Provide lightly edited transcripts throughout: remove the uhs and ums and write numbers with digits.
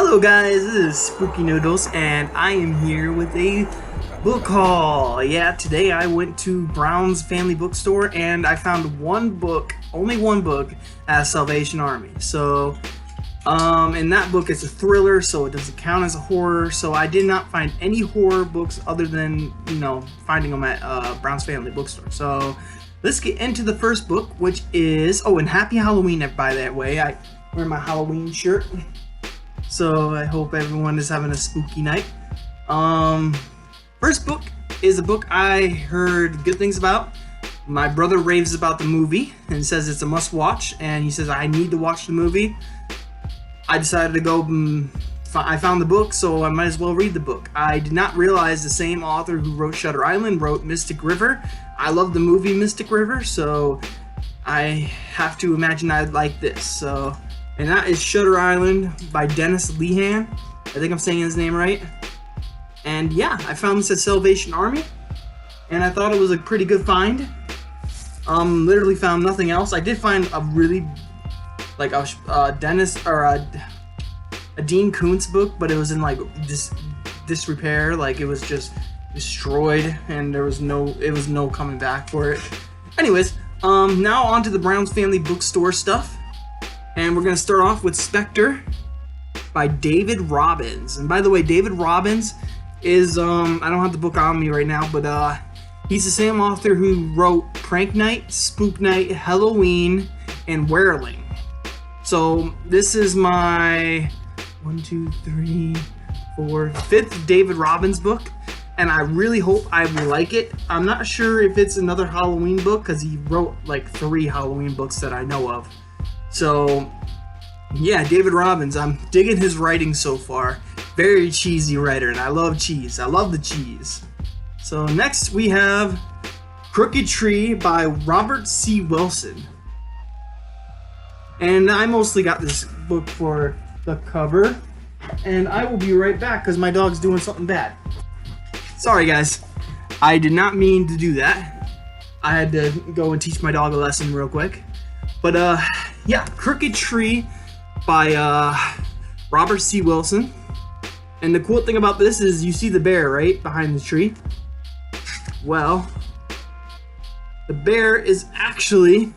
Hello guys, this is Spooky Noodles and I am here with a book haul. Yeah, today I went to Brown's Family Bookstore and I found one book, only one book, at Salvation Army. So, and that book is a thriller, so it doesn't count as a horror. So I did not find any horror books other than, finding them at Brown's Family Bookstore. So let's get into the first book, which is, and Happy Halloween, by that way. I wear my Halloween shirt. So I hope everyone is having a spooky night. First book is a book I heard good things about. My brother raves about the movie and says it's a must watch, and he says I need to watch the movie. I decided to go, I found the book, so I might as well read the book. I did not realize the same author who wrote Shutter Island wrote Mystic River. I love the movie Mystic River, so I have to imagine I'd like this. And that is Shutter Island by Dennis Lehane. I think I'm saying his name right. And yeah, I found this at Salvation Army, and I thought it was a pretty good find. Literally found nothing else. I did find a really, like a Dean Koontz book, but it was in like disrepair. Like it was just destroyed, and it was no coming back for it. Anyways, now on to the Brown's Family Bookstore stuff. And we're going to start off with Spectre by David Robbins. And by the way, David Robbins is, I don't have the book on me right now, but he's the same author who wrote Prank Night, Spook Night, Halloween, and Wereling. So this is my fifth David Robbins book. And I really hope I will like it. I'm not sure if it's another Halloween book, because he wrote like 3 Halloween books that I know of. So, yeah, David Robbins, I'm digging his writing so far. Very cheesy writer, and I love cheese. I love the cheese. So next we have Crooked Tree by Robert C. Wilson. And I mostly got this book for the cover. And I will be right back because my dog's doing something bad. Sorry guys, I did not mean to do that. I had to go and teach my dog a lesson real quick. But yeah, Crooked Tree by Robert C. Wilson. And the cool thing about this is you see the bear, right, behind the tree. Well, the bear is actually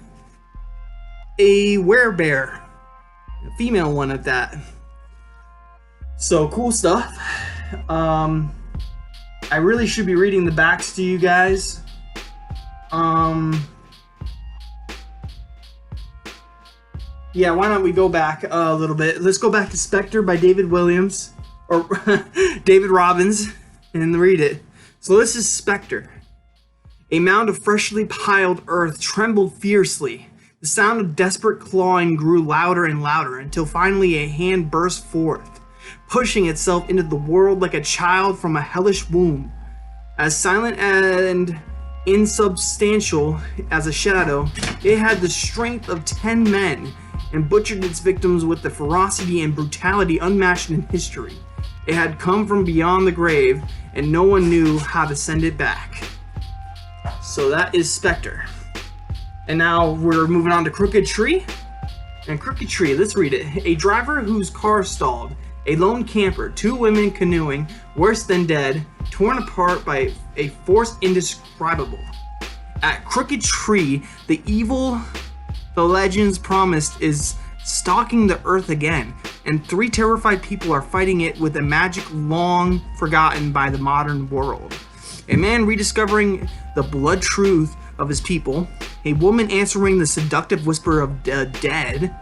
a werebear. A female one at that. So cool stuff. I really should be reading the backs to you guys. Yeah, why don't we go back a little bit? Let's go back to Spectre by David Williams, or David Robbins, and read it. So this is Spectre. A mound of freshly piled earth trembled fiercely. The sound of desperate clawing grew louder and louder until finally a hand burst forth, pushing itself into the world like a child from a hellish womb. As silent and insubstantial as a shadow, it had the strength of 10 men, and butchered its victims with the ferocity and brutality unmatched in history. It had come from beyond the grave, and no one knew how to send it back. So that is Spectre. And now we're moving on to Crooked Tree. And Crooked Tree, let's read it. A driver whose car stalled, a lone camper, 2 women canoeing, worse than dead, torn apart by a force indescribable. At Crooked Tree, the evil the legends promised is stalking the earth again, and 3 terrified people are fighting it with a magic long forgotten by the modern world. A man rediscovering the blood truth of his people, a woman answering the seductive whisper of the dead,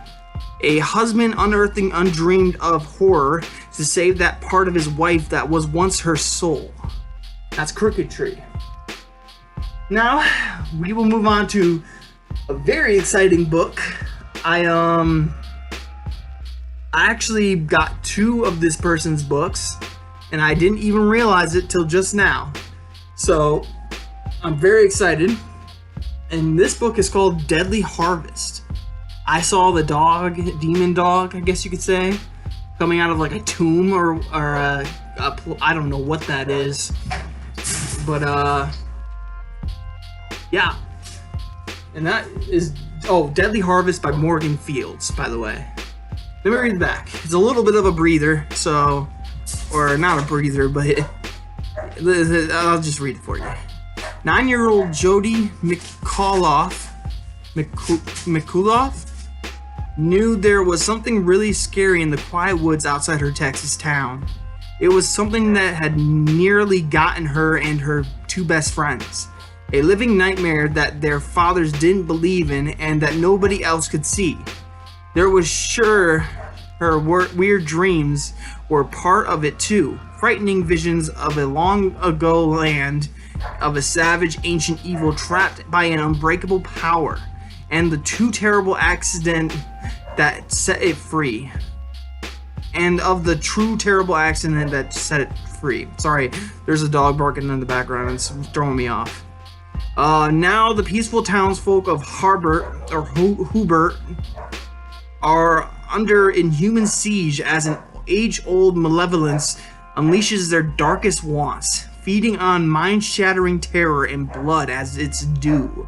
a husband unearthing undreamed of horror to save that part of his wife that was once her soul. That's Crooked Tree. Now, we will move on to a very exciting book. I actually got 2 of this person's books, and I didn't even realize it till just now. So, I'm very excited. And this book is called Deadly Harvest. I saw the dog, demon dog, I guess you could say, coming out of like a tomb or I don't know what that is. But, yeah. And that is, Deadly Harvest by Morgan Fields, by the way. Let me read the back. It's a little bit of a breather, so, or not a breather, but I'll just read it for you. 9-year-old Jody McCullough knew there was something really scary in the quiet woods outside her Texas town. It was something that had nearly gotten her and her two best friends. A living nightmare that their fathers didn't believe in and that nobody else could see. There was sure her weird dreams were part of it too. Frightening visions of a long ago land, of a savage ancient evil trapped by an unbreakable power, and the too terrible accident that set it free. And of the true terrible accident that set it free. Sorry, there's a dog barking in the background and it's throwing me off. Now the peaceful townsfolk of Hubert are under inhuman siege as an age-old malevolence unleashes their darkest wants, feeding on mind-shattering terror and blood as its due.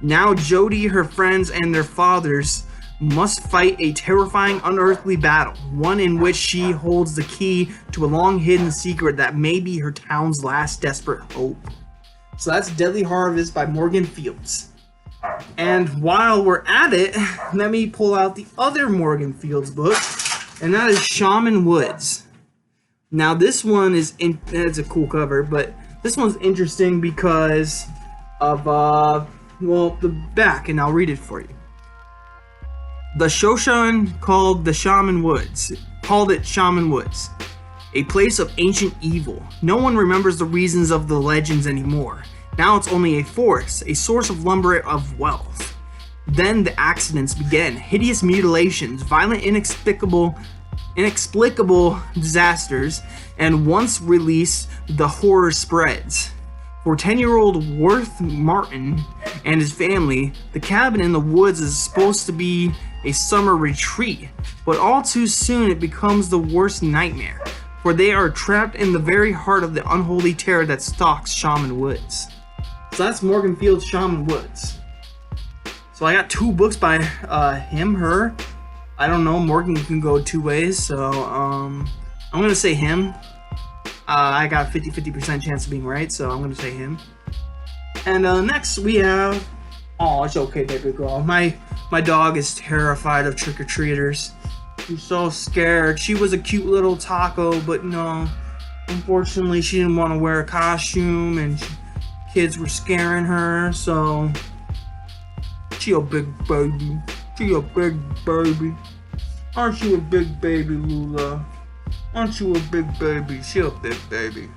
Now Jody, her friends, and their fathers must fight a terrifying, unearthly battle, one in which she holds the key to a long-hidden secret that may be her town's last desperate hope. So that's Deadly Harvest by Morgan Fields. And while we're at it, let me pull out the other Morgan Fields book, and that is Shaman Woods. Now this one it's a cool cover, but this one's interesting because of the back, and I'll read it for you. The Shoshan called it Shaman Woods, a place of ancient evil. No one remembers the reasons of the legends anymore. Now it's only a forest, a source of lumber of wealth. Then the accidents began, hideous mutilations, violent inexplicable disasters, and once released, the horror spreads. For 10-year-old Worth Martin and his family, the cabin in the woods is supposed to be a summer retreat, but all too soon it becomes the worst nightmare, for they are trapped in the very heart of the unholy terror that stalks Shaman Woods. So that's Morgan Fields' Shaman Woods. So I got 2 books by him, her. I don't know, Morgan can go 2 ways, so I'm gonna say him. I got a 50% chance of being right, so I'm gonna say him. And next we have, oh, it's okay, baby girl. My dog is terrified of trick-or-treaters. She's so scared. She was a cute little taco, but no, unfortunately she didn't want to wear a costume, and kids were scaring her, so she a big baby. She a big baby. Aren't you a big baby, Lula? Aren't you a big baby? She a big baby.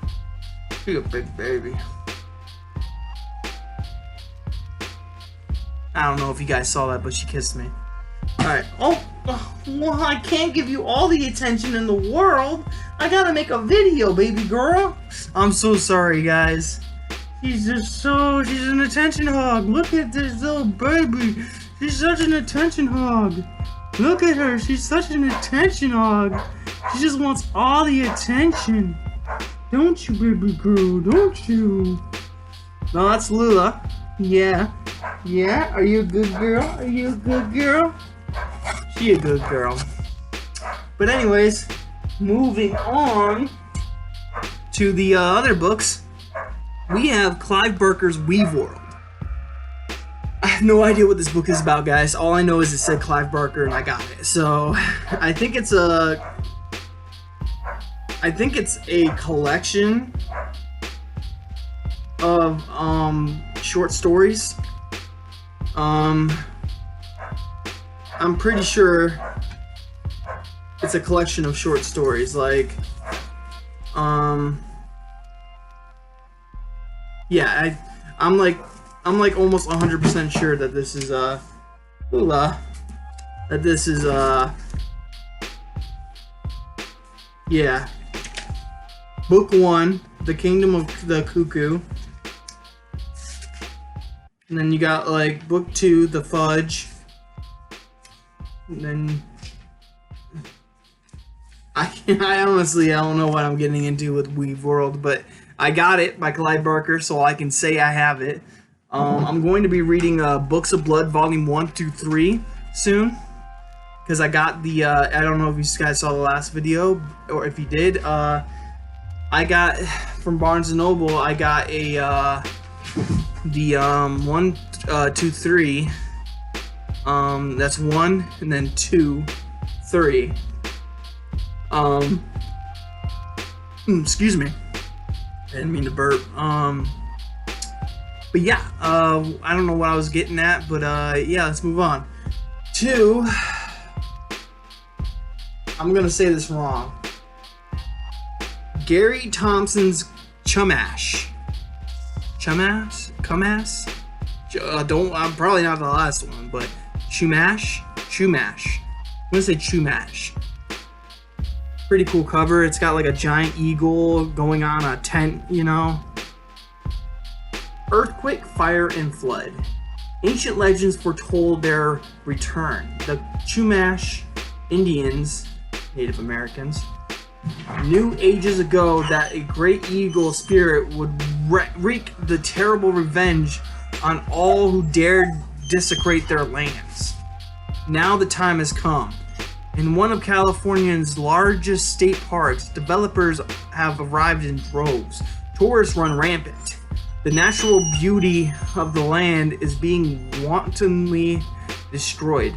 She a big baby. I don't know if you guys saw that, but she kissed me. Alright. Oh, well, I can't give you all the attention in the world. I gotta make a video, baby girl. I'm so sorry, guys. She's an attention hog. Look at this little baby. She's such an attention hog. Look at her. She's such an attention hog. She just wants all the attention. Don't you, baby girl? Don't you? No, that's Lula. Yeah. Yeah? Are you a good girl? Are you a good girl? She a good girl. But anyways, moving on to the other books, we have Clive Barker's Weave World. I have no idea what this book is about, guys. All I know is it said Clive Barker and I got it. So I think it's a collection of short stories. I'm pretty sure it's a collection of short stories, like yeah, I'm like almost 100% sure that this is yeah, book 1, The Kingdom of the Cuckoo. And then you got like book 2, The Fudge. And then I honestly don't know what I'm getting into with Weave World, but I got it by Clive Barker, so I can say I have it. I'm going to be reading Books of Blood Volume 1 through 3 soon, because I got the, I don't know if you guys saw the last video, or if you did, I got, from Barnes & Noble, I got a, the, 1, 2, 3, that's 1, and then 2, 3, excuse me, I didn't mean to burp, but yeah, I don't know what I was getting at, but, yeah, let's move on. 2, I'm gonna say this wrong. Gary Thompson's Chumash. Chumash? I'm probably not the last one, but Chumash. I'm gonna say Chumash. Pretty cool cover. It's got like a giant eagle going on a tent, you know. Earthquake, fire, and flood. Ancient legends foretold their return. The Chumash Indians, Native Americans, knew ages ago that a great eagle spirit would wreak the terrible revenge on all who dared desecrate their lands. Now the time has come. In one of California's largest state parks, developers have arrived in droves. Tourists run rampant. The natural beauty of the land is being wantonly destroyed.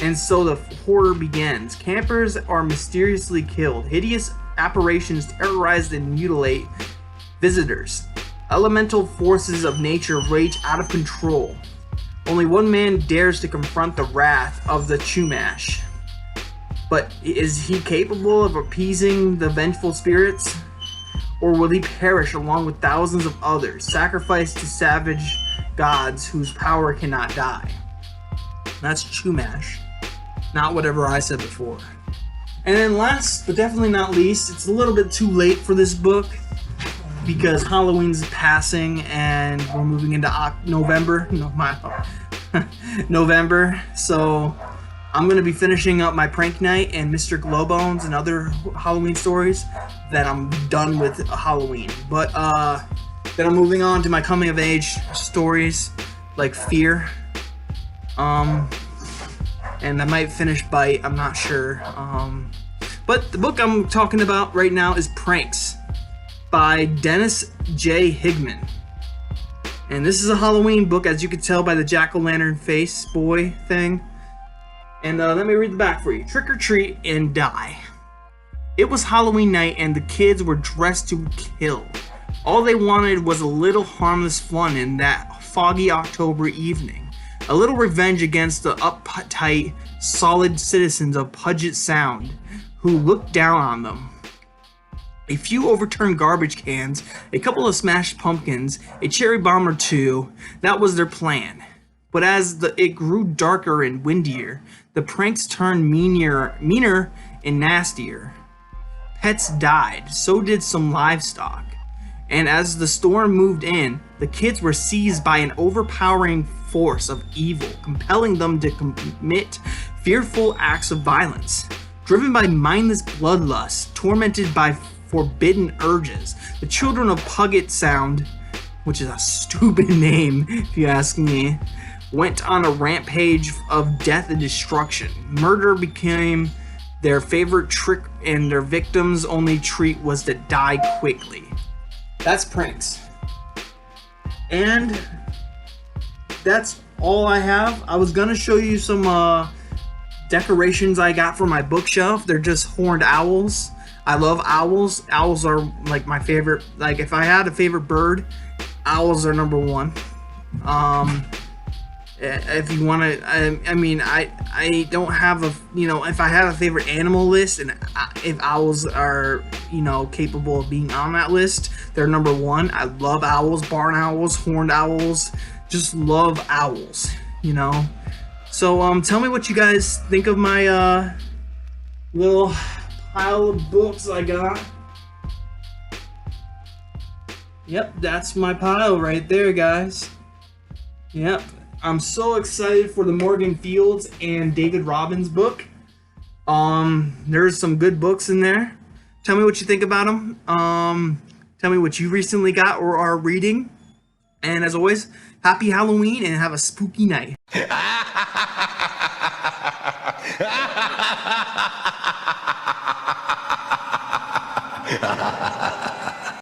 And so the horror begins. Campers are mysteriously killed. Hideous apparitions terrorize and mutilate visitors. Elemental forces of nature rage out of control. Only one man dares to confront the wrath of the Chumash. But is he capable of appeasing the vengeful spirits? Or will he perish along with thousands of others, sacrificed to savage gods whose power cannot die? That's Chumash. Not whatever I said before. And then last, but definitely not least, it's a little bit too late for this book because Halloween's passing and we're moving into November. November. So I'm going to be finishing up my Prank Night and Mr. Glowbones and other Halloween stories. Then I'm done with Halloween. But then I'm moving on to my coming of age stories like Fear. And I might finish Bite, I'm not sure. But the book I'm talking about right now is Pranks by Dennis J. Higman. And this is a Halloween book, as you can tell by the jack-o'-lantern face boy thing. And let me read the back for you. Trick or treat and die. It was Halloween night and the kids were dressed to kill. All they wanted was a little harmless fun in that foggy October evening. A little revenge against the uptight, solid citizens of Puget Sound who looked down on them. A few overturned garbage cans, a couple of smashed pumpkins, a cherry bomb or two, that was their plan. But as it grew darker and windier, the pranks turned meaner and nastier. Pets died, so did some livestock. And as the storm moved in, the kids were seized by an overpowering force of evil, compelling them to commit fearful acts of violence. Driven by mindless bloodlust, tormented by forbidden urges, the children of Puget Sound, which is a stupid name if you ask me, went on a rampage of death and destruction. Murder became their favorite trick, and their victims' only treat was to die quickly. That's Pranks. And that's all I have. I was gonna show you some decorations I got for my bookshelf. They're just horned owls. I love owls. Owls are like my favorite. Like if I had a favorite bird, owls are number one. If you want to, I mean, I don't have a, you know, if I had a favorite animal list, and if owls are, you know, capable of being on that list, they're number one. I love owls, barn owls, horned owls, just love owls, you know. So tell me what you guys think of my little pile of books I got. Yep, that's my pile right there, guys. Yep. I'm so excited for the Morgan Fields and David Robbins book. There's some good books in there. Tell me what you think about them. Tell me what you recently got or are reading. And as always, happy Halloween and have a spooky night.